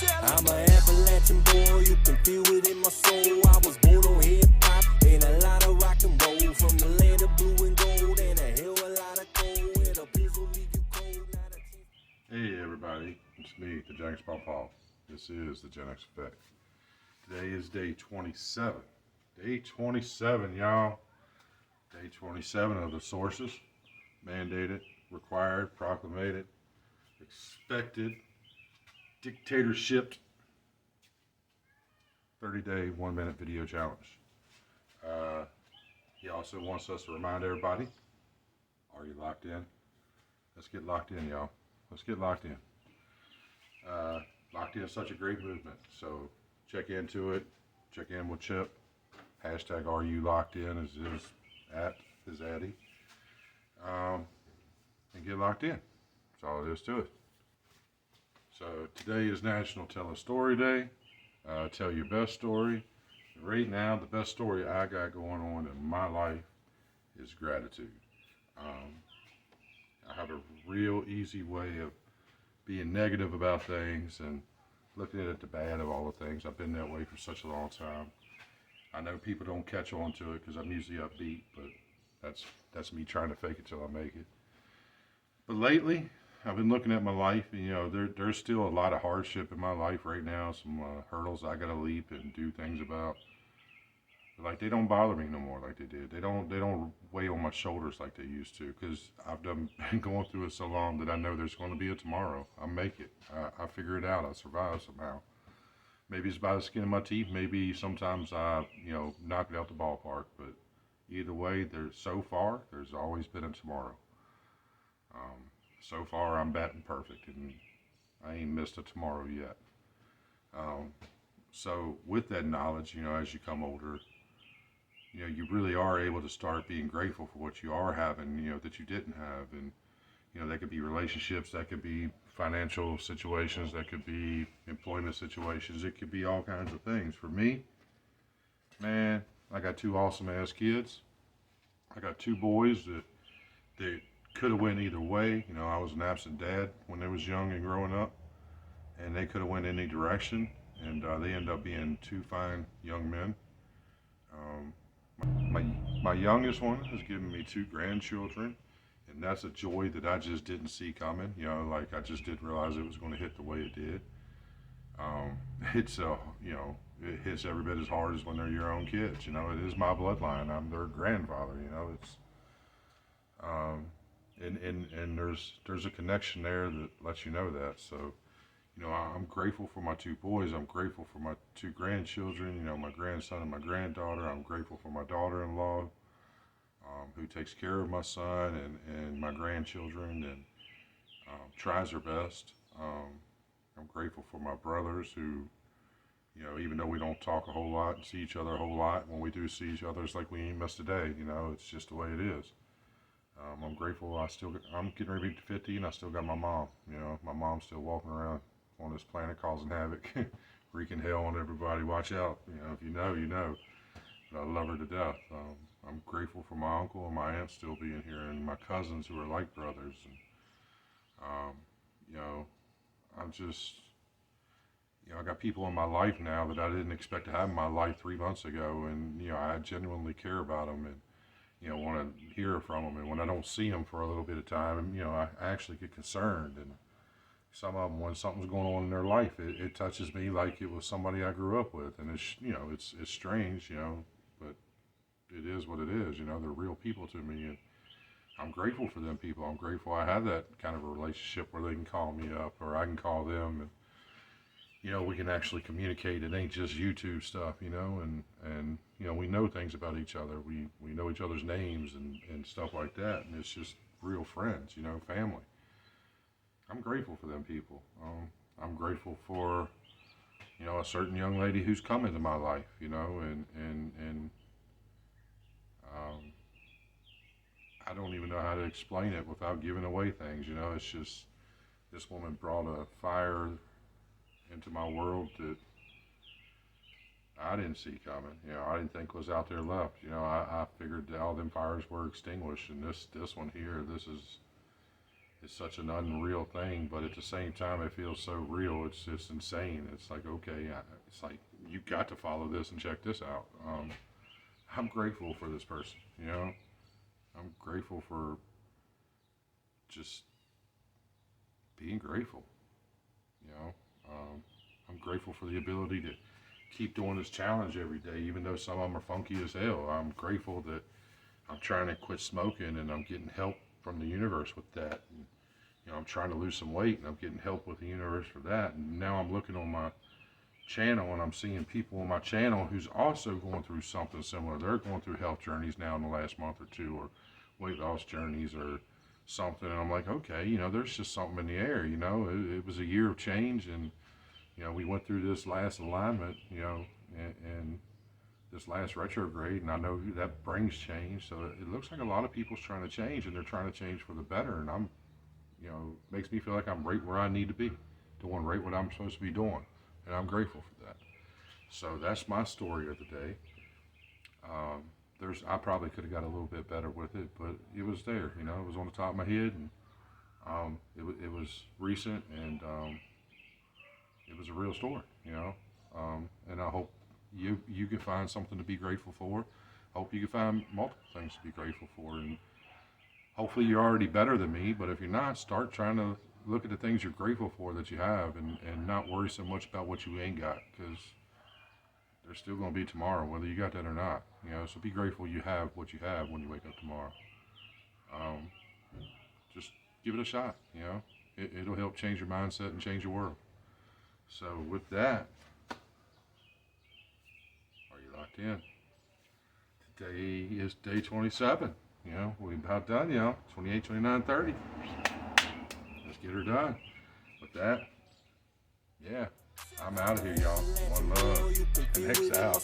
I'm an Appalachian boy, you can feel it in my soul. I was born on hip-hop and a lot of rock and roll. From the land of blue and gold and a hell of a lot of cold. Where the pills will leave you cold. Hey everybody, it's me, the GenX Paul. This is the GenX Effect. Today is day 27. Day 27, y'all. Day 27 of the sources. Mandated, required, proclamated, expected, dictatorship 30-day, 1-minute video challenge. He also wants us to remind everybody, are you locked in? Let's get locked in, y'all. Let's get locked in. Locked in is such a great movement. So check into it. Check in with Chip. Hashtag are you locked in is his addy. And get locked in. That's all it is to it. So today is National Tell a Story Day. Tell your best story. Right now, the best story I got going on in my life is gratitude. I have a real easy way of being negative about things and looking at the bad of all the things. I've been that way for such a long time. I know people don't catch on to it because I'm usually upbeat, but that's me trying to fake it till I make it. But lately, I've been looking at my life, and there's still a lot of hardship in my life right now. Some hurdles I gotta leap and do things about. But, they don't bother me no more like they did. They don't weigh on my shoulders like they used to, because I've been going through it so long that I know there's going to be a tomorrow. I'll make it. I figure it out. I'll survive somehow. Maybe it's by the skin of my teeth. Maybe sometimes I, knock it out the ballpark. But either way, there's always been a tomorrow. So far, I'm batting perfect, and I ain't missed a tomorrow yet. So with that knowledge, as you come older, you really are able to start being grateful for what you are having, that you didn't have. And, that could be relationships, that could be financial situations, that could be employment situations, it could be all kinds of things. For me, man, I got 2 awesome ass kids. I got 2 boys that could have went either way. I was an absent dad when they was young and growing up, and they could have went any direction, and they end up being 2 fine young men. My youngest one has given me 2 grandchildren, and that's a joy that I just didn't see coming. I just didn't realize it was going to hit the way it did. It hits every bit as hard as when they're your own kids. It is my bloodline. I'm their grandfather. And there's a connection there that lets you know that. So, I'm grateful for my 2 boys. I'm grateful for my 2 grandchildren, my grandson and my granddaughter. I'm grateful for my daughter-in-law, who takes care of my son and my grandchildren and tries her best. I'm grateful for my brothers who, even though we don't talk a whole lot and see each other a whole lot, when we do see each other, it's like we ain't missed a day. It's just the way it is. I'm grateful I'm getting ready to be 50 and I still got my mom. My mom's still walking around on this planet causing havoc, wreaking hell on everybody. Watch out. If you know, you know. But I love her to death. I'm grateful for my uncle and my aunt still being here, and my cousins who are like brothers. And, I'm just, I got people in my life now that I didn't expect to have in my life 3 months ago. And, I genuinely care about them and, want to hear from them. And when I don't see them for a little bit of time, I actually get concerned. And some of them, when something's going on in their life, it touches me like it was somebody I grew up with. And it's strange, but it is what it is. They're real people to me, and I'm grateful for them people. I'm grateful I have that kind of a relationship where they can call me up or I can call them, and we can actually communicate. It ain't just YouTube stuff, and we know things about each other. We know each other's names and stuff like that, and it's just real friends, family. I'm grateful for them people. I'm grateful for, a certain young lady who's come into my life, and I don't even know how to explain it without giving away things. It's just, this woman brought a fire into my world that I didn't see coming. I didn't think was out there left. I figured all them fires were extinguished, and this one here, is such an unreal thing, but at the same time, it feels so real. It's just insane. It's like, okay, it's like you got to follow this and check this out. I'm grateful for this person. You know, I'm grateful for just being grateful. You know, I'm grateful for the ability to keep doing this challenge every day, even though some of them are funky as hell. I'm grateful that I'm trying to quit smoking and I'm getting help from the universe with that. And, you know, I'm trying to lose some weight and I'm getting help with the universe for that. And now I'm looking on my channel and I'm seeing people on my channel who's also going through something similar. They're going through health journeys now in the last month or two, or weight loss journeys or something. And I'm like, okay, you know, there's just something in the air. You know, it was a year of change, and you know, we went through this last alignment, you know, and this last retrograde, and I know that brings change. So it looks like a lot of people's trying to change, and they're trying to change for the better. And I'm, you know, makes me feel like I'm right where I need to be, doing right what I'm supposed to be doing, and I'm grateful for that. So that's my story of the day. I probably could have got a little bit better with it, but it was there. You know, it was on the top of my head, and it was recent, and it was a real story. You know, and I hope you can find something to be grateful for. Hope you can find multiple things to be grateful for, and hopefully you're already better than me. But if you're not, start trying to look at the things you're grateful for that you have, and not worry so much about what you ain't got, because there's still going to be tomorrow, whether you got that or not. You know, so be grateful you have what you have when you wake up tomorrow. Just give it a shot. You know, it'll help change your mindset and change your world. So with that, are you locked in? Today is day 27. You know, we're about done. You know, 28, 29, 30. Let's get her done. With that, yeah. I'm out of here, y'all. One love. GenX out.